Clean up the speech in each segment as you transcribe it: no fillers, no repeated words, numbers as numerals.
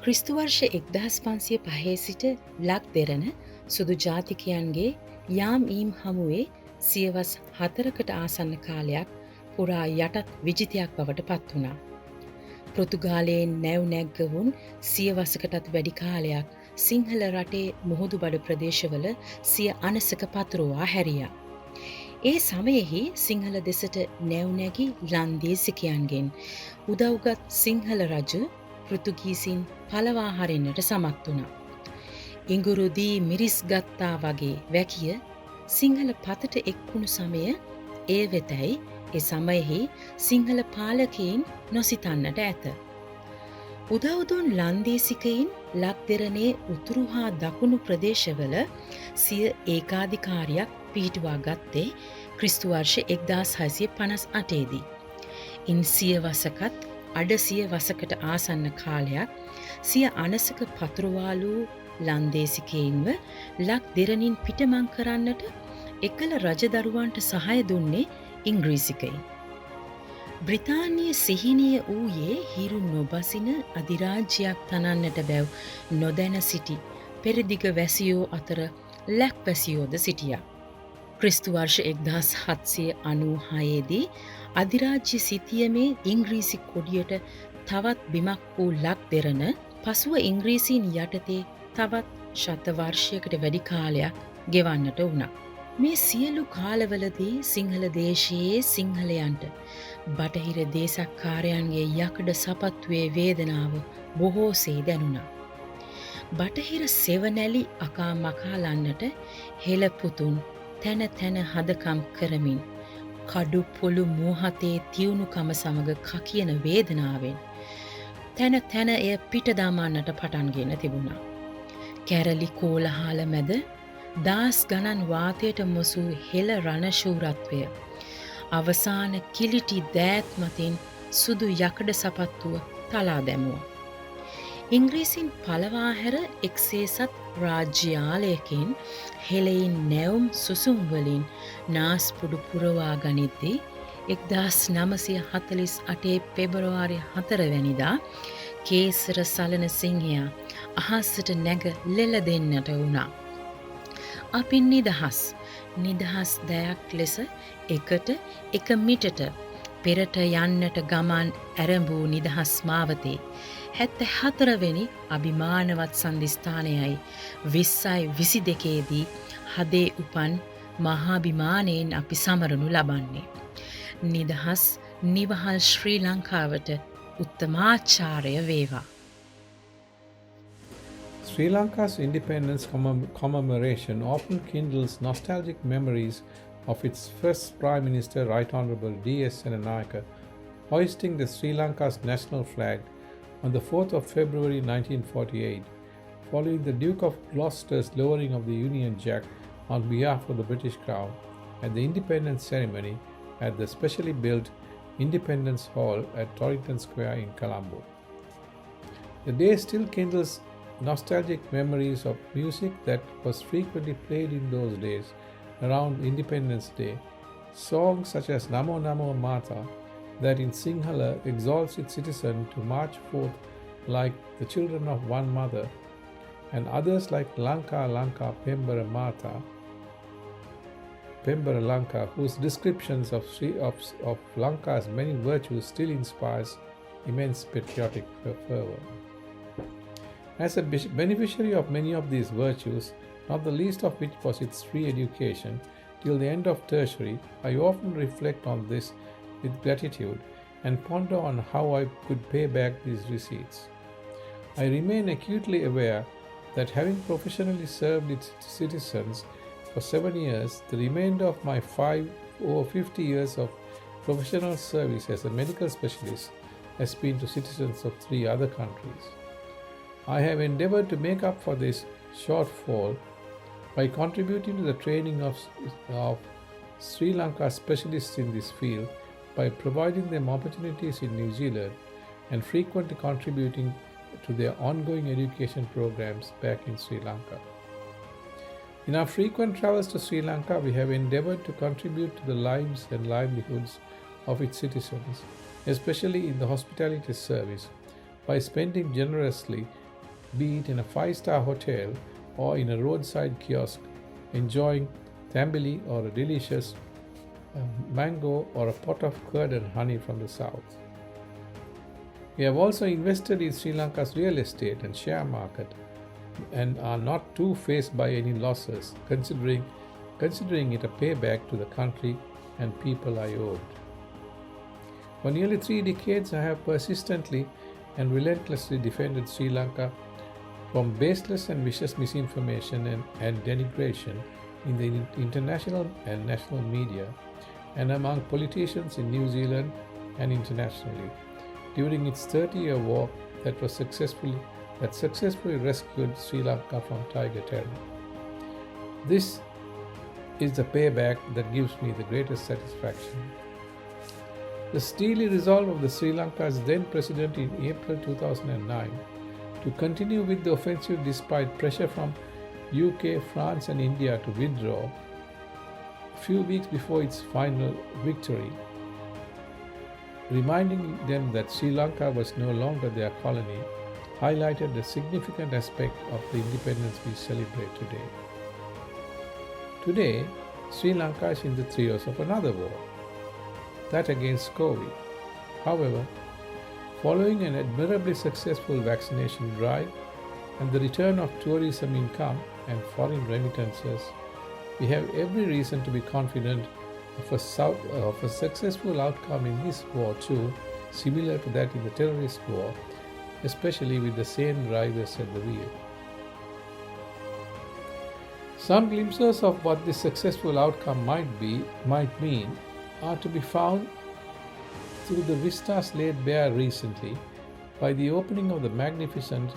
ක්‍රිස්තු වර්ෂ 1505 සිට ලක් දෙරණ සුදු ජාතිකයන්ගේ යාම් ඊම් හමුවේ සියවස් 4කට ආසන්න කාලයක් පුරා යටත් විජිතයක් බවට පත් වුණා. පෘතුගාලයෙන් නැව් නැග්ගවුන් සියවසකටත් වැඩි කාලයක් සිංහල රටේ මුහුදුබඩ ප්‍රදේශවල සිය අනසක පතුරවා හැරියා. ඒ සමයෙහි සිංහල දෙසට නැව් නැගි ලන්දේසිකයන්ගෙන් උදව්ගත් සිංහල රජු පෘතුගීසින් පලවා හරින්නට සමත් වුණා. ඉඟුරුදී මිරිස් ගත්තා වගේ වැකිය සිංහල පතට එක්වුණු සමය ඒ වෙතැයි ඒ සමයෙහි සිංහල පාලකයින් නොසිතන්නට ඇත. උදව්දුන් ලන්දේසිකයින් ලක්දෙරණේ උතුරු හා දකුණු ප්‍රදේශවල සිය ඒකාධිකාරියක් පිහිටුවා ගත්තේ ක්‍රිස්තු වර්ෂ 1658 දී. ඉන් සියවසකත් අඩ සියවසකට ආසන්න කාලයක් සිය අනසක පතුරවාලු ලන්දේසිකයින්ව ලක් දෙරණින් පිටමං කරන්නට එකල රජදරුවන්ට සහය දුන්නේ ඉංග්‍රීසිකයින්. බ්‍රිතාන්‍ය සිහිනය වූයේ හිරු නොබසින අධිරාජ්‍යයක් තනන්නට බැව් නොදැන සිටි පෙරදිග වැසියෝ අතර ලැක් වැසියෝද සිටියා. ක්‍රිස්තු වර්ෂ 1796 දී අධිරාජ්‍ය සිතියමේ ඉංග්‍රීසි කොඩියට තවත් බිමක් වූ ලක් දෙරණ පසුව ඉංග්‍රීසීන් යටතේ තවත් ශතවර්ෂයකට වැඩි කාලයක් ගෙවන්නට වුණා. මේ සියලු කාලවලදී සිංහල දේශයේ සිංහලයන්ට බටහිර දේශක්කාරයන්ගේ යකඩ සපත්තුවේ වේදනාව බොහෝසේ දැනුණා. බටහිර සෙවනැලි අකා මකාලන්නට හෙළපුතුන් තැන තැන හදකම් කරමින් කඩු පොළු මෝහතේ තියුණුකම සමග කකියන වේදනාවෙන් තැන තැන එය පිට දමන්නට පටන්ගෙන තිබුණා. කැරලි කෝලහාල මැද දාස් ගණන් වාතයට මොසූ හෙළ රණශූරත්වය අවසාන කිලිටි දෑත් මතින් සුදු යකඩ සපත්තුව තලා දැමුවා. ඉංග්‍රීසින් පලවා හැර එක්සේසත් රාජ්‍යාලයකින් හෙළයින් නැවුම් සුසුම්වලින් නාස්පුඩු පුරවා ගනිද්දී 1948 පෙබරවාරි 4 වැනිදා කේසර සලන සිංහයා අහස්සට නැග ලෙල දෙන්නට වුණා. අපි නිදහස් දයක් ලෙස එකට එක මිටට පෙරට යන්නට ගමන් ඇරඹූ නිදහස් මාවතේ 74 වෙනි අභිමානවත් සන්ධිස්ථානයයි 2022 දී හදේ උපන් මහාභිමානයෙන් අපි සමරනු ලබන්නේ. නිදහස් නිවහල් ශ්‍රී ලංකාවට උත්තමාචාරය වේවා. Sri Lanka's independence commemoration often kindles nostalgic memories of its first Prime Minister, Right Honourable Disssanayake, hoisting the Sri Lanka's national flag on the 4th of February 1948, following the Duke of Gloucester's lowering of the Union Jack on behalf of the British Crown at the independence ceremony at the specially built Independence Hall at Torrington Square in Colombo. The day still kindles nostalgic memories of music that was frequently played in those days around Independence Day. Songs such as Namo Namo Mata, that in Sinhala exalts its citizen to march forth like the children of one mother, and others like Lanka Lanka Pembara Mata, Pembara Lanka, whose descriptions of Lanka's many virtues still inspires immense patriotic fervor. As a beneficiary of many of these virtues, not the least of which was its free education, till the end of tertiary, I often reflect on this with gratitude and ponder on how I could pay back these receipts. I remain acutely aware that having professionally served its citizens for 7 years, the remainder of my 50 years of professional service as a medical specialist has been to citizens of 3 other countries. I have endeavoured to make up for this shortfall by contributing to the training of Sri Lanka specialists in this field by providing them opportunities in New Zealand and frequently contributing to their ongoing education programs back in Sri Lanka. In our frequent travels to Sri Lanka, we have endeavoured to contribute to the lives and livelihoods of its citizens, especially in the hospitality service, by spending generously be it in a 5-star hotel or in a roadside kiosk, enjoying tambili or a delicious mango or a pot of curd and honey from the south. We have also invested in Sri Lanka's real estate and share market and are not too faced by any losses, considering it a payback to the country and people I owed. For nearly 3 decades, I have persistently and relentlessly defended Sri Lanka from baseless and vicious misinformation and denigration in the international and national media and among politicians in New Zealand and internationally during its 30-year war that successfully rescued Sri Lanka from tiger terror. This is the payback that gives me the greatest satisfaction. The steely resolve of the Sri Lanka's then president in April 2009 to continue with the offensive despite pressure from UK, France and India to withdraw a few weeks before its final victory, reminding them that Sri Lanka was no longer their colony, highlighted a significant aspect of the independence we celebrate today. Today, Sri Lanka is in the throes of another war, that against COVID. However, following an admirably successful vaccination drive and the return of tourism income and foreign remittances, we have every reason to be confident of a successful outcome in this war too, similar to that in the terrorist war, especially with the same drivers at the wheel. Some glimpses of what this successful outcome might mean are to be found through the vistas laid bare recently by the opening of the magnificent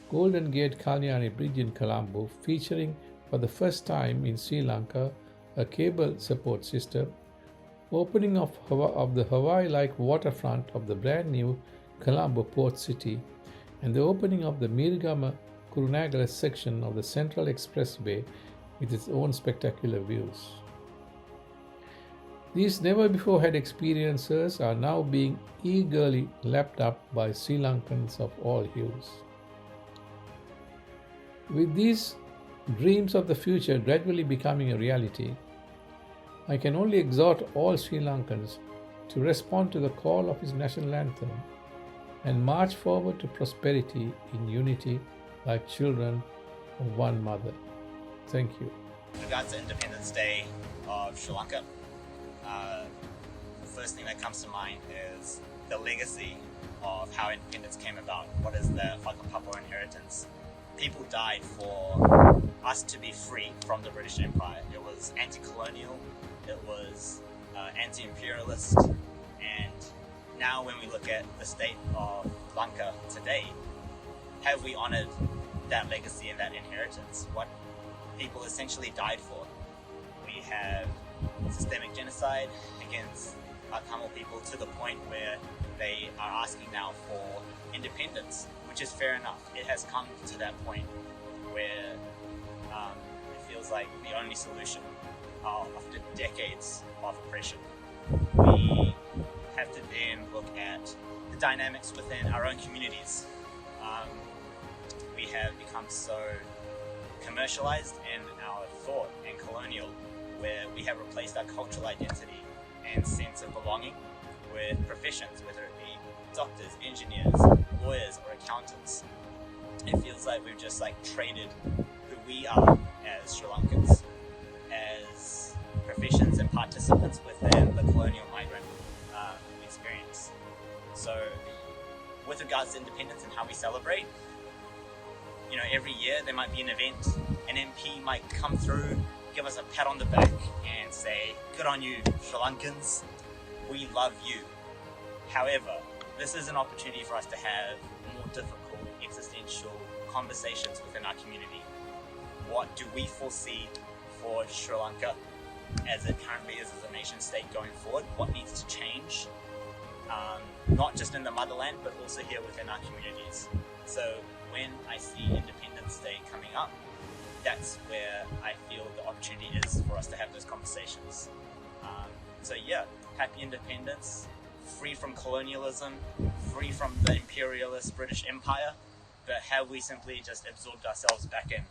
Golden Gate Kalyani Bridge in Colombo, featuring for the first time in Sri Lanka a cable support system, opening of the Hawaii-like waterfront of the brand new Colombo port city, and the opening of the Mirgama Kurunagala section of the Central Expressway with its own spectacular views. These never-before-had experiences are now being eagerly lapped up by Sri Lankans of all hues. With these dreams of the future gradually becoming a reality, I can only exhort all Sri Lankans to respond to the call of his national anthem and march forward to prosperity in unity like children of one mother. Thank you. With regards to Independence Day of Sri Lanka, the first thing that comes to mind is the legacy of how independence came about. What is the Walgampola inheritance? People died for us to be free from the British Empire. It was anti-colonial, it was anti-imperialist, and now when we look at the state of Lanka today, have we honoured that legacy and that inheritance? What people essentially died for. We have systemic genocide against our Tamil people to the point where they are asking now for independence, which is fair enough. It has come to that point where it feels like the only solution after decades of oppression. We have to then look at the dynamics within our own communities. We have become so commercialized in our thought and colonial, where we have replaced our cultural identity and sense of belonging with professions, whether it be doctors, engineers, lawyers, or accountants. It feels like we've just traded who we are as Sri Lankans as professions and participants within the colonial migrant experience. So with regards to independence and how we celebrate, every year there might be an event, an MP might come through, give us a pat on the back and say, good on you, Sri Lankans, we love you. However, this is an opportunity for us to have more difficult existential conversations within our community. What do we foresee for Sri Lanka as it currently is as a nation state going forward? What needs to change? Not just in the motherland, but also here within our communities. So when I see Independence Day coming up, that's where I feel the opportunity is for us to have those conversations. Happy independence, free from colonialism, free from the imperialist British Empire, but have we simply just absorbed ourselves back in